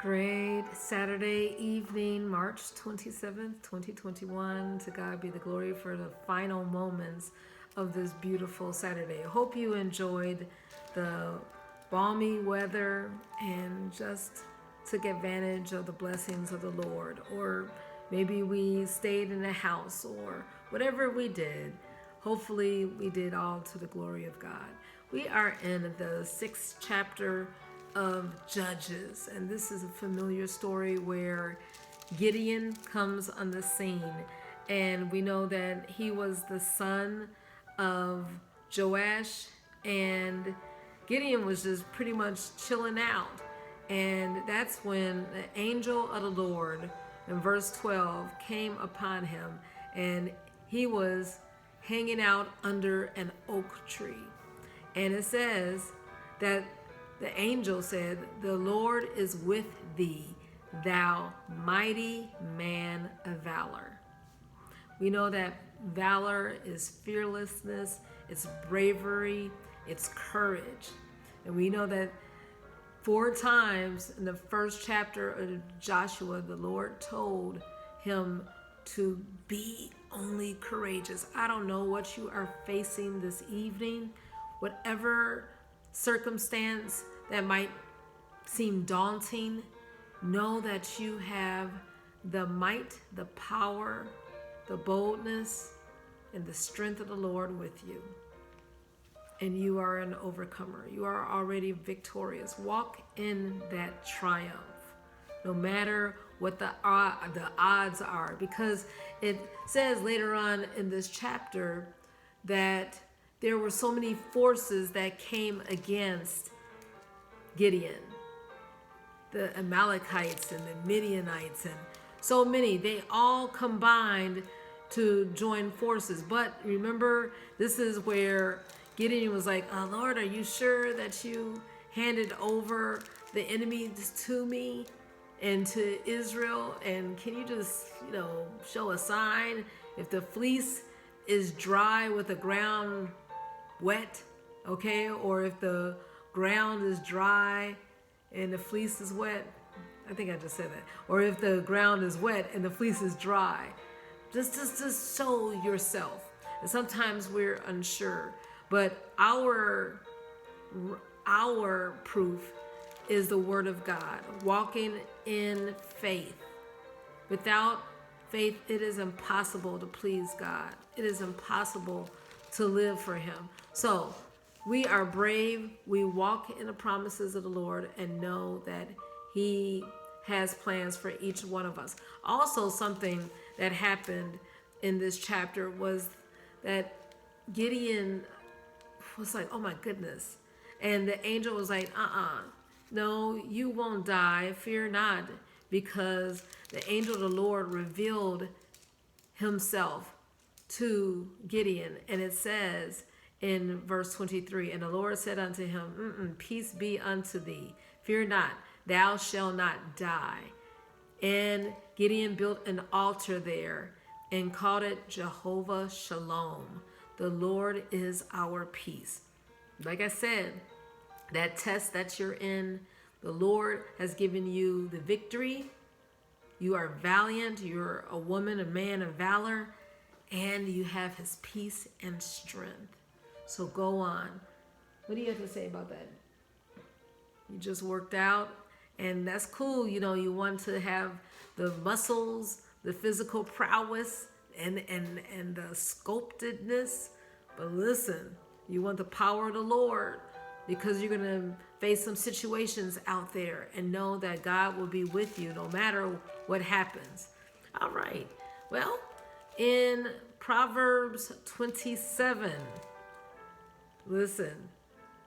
Great Saturday evening, March 27th, 2021. To God be the glory for the final moments of this beautiful Saturday. I hope you enjoyed the balmy weather and just took advantage of the blessings of the Lord. Or maybe we stayed in the house or whatever we did. Hopefully we did all to the glory of God. We are in the 6th chapter of Judges, and this is a familiar story where Gideon comes on the scene, and we know that he was the son of Joash, and Gideon was just pretty much chilling out. And that's when the angel of the Lord in verse 12 came upon him, and he was hanging out under an oak tree. And it says that the angel said, "The Lord is with thee, thou mighty man of valor." We know that valor is fearlessness, it's bravery, it's courage. And we know that 4 times in the first chapter of Joshua, the Lord told him to be only courageous. I don't know what you are facing this evening, whatever circumstance that might seem daunting, know that you have the might, the power, the boldness, and the strength of the Lord with you. And you are an overcomer. You are already victorious. Walk in that triumph, no matter what the odds are, because it says later on in this chapter that there were so many forces that came against Gideon. The Amalekites and the Midianites and so many. They all combined to join forces. But remember, this is where Gideon was like, "Oh, Lord, are you sure that you handed over the enemies to me and to Israel? And can you just, show a sign if the fleece is dry with the ground wet, okay? Or if the ground is dry and the fleece is wet." I think I just said that. Or if the ground is wet and the fleece is dry. Just show yourself. And sometimes we're unsure. But our proof is the word of God. Walking in faith. Without faith, it is impossible to please God. It is impossible to live for him. So we are brave. We walk in the promises of the Lord and know that he has plans for each one of us. Also, something that happened in this chapter was that Gideon was like, "Oh my goodness." And the angel was like, "No, you won't die. Fear not," because the angel of the Lord revealed himself to Gideon. And it says in verse 23, "And the Lord said unto him, Peace be unto thee. Fear not, thou shalt not die." And Gideon built an altar there and called it Jehovah Shalom. The Lord is our peace. Like I said, that test that you're in, the Lord has given you the victory. You are valiant. You're a woman, a man of valor, and you have his peace and strength. So go on. What do you have to say about that? You just worked out, and that's cool. You want to have the muscles, the physical prowess, and the sculptedness. But listen, you want the power of the Lord, because you're going to face some situations out there and know that God will be with you no matter what happens. All right. Well, in Proverbs 27, listen,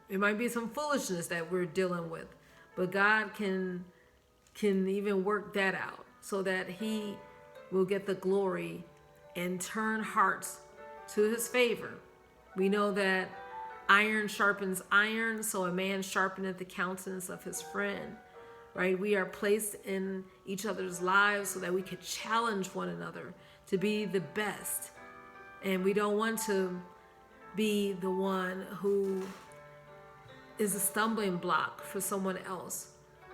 it might be some foolishness that we're dealing with, but God can even work that out so that he will get the glory and turn hearts to his favor. We know that iron sharpens iron, so a man sharpeneth the countenance of his friend, right? We are placed in each other's lives so that we could challenge one another to be the best. And we don't want to be the one who is a stumbling block for someone else.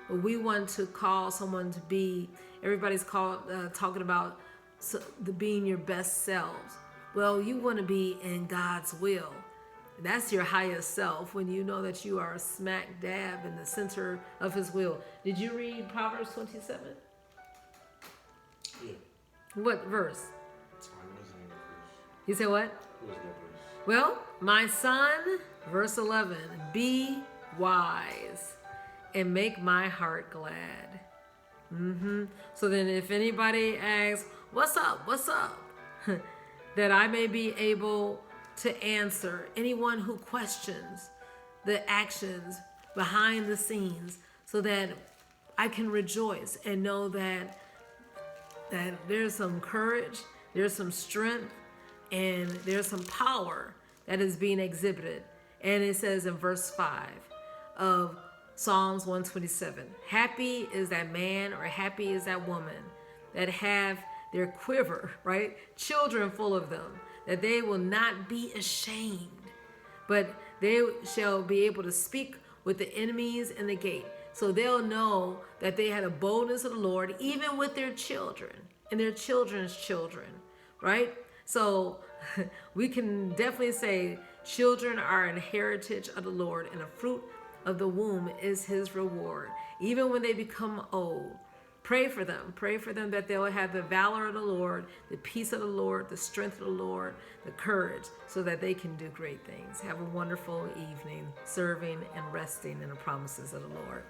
but we want to call someone to be, everybody's talking about the being your best selves. Well, you want to be in God's will. That's your highest self, when you know that you are smack dab in the center of his will. Did you read Proverbs 27? Yeah. What verse? I wasn't in the verse. You said what? It was no verse. Well, my son, verse 11, be wise and make my heart glad. So then if anybody asks, what's up? That I may be able to answer anyone who questions the actions behind the scenes, so that I can rejoice and know that there's some courage, there's some strength, and there's some power that is being exhibited. And it says in verse 5 of Psalms 127, happy is that man, or happy is that woman that have their quiver, right? Children full of them, that they will not be ashamed, but they shall be able to speak with the enemies in the gate. So they'll know that they had a boldness of the Lord, even with their children and their children's children, right? So we can definitely say children are an heritage of the Lord, and the fruit of the womb is his reward. Even when they become old, pray for them that they will have the valor of the Lord, the peace of the Lord, the strength of the Lord, the courage, so that they can do great things. Have a wonderful evening serving and resting in the promises of the Lord.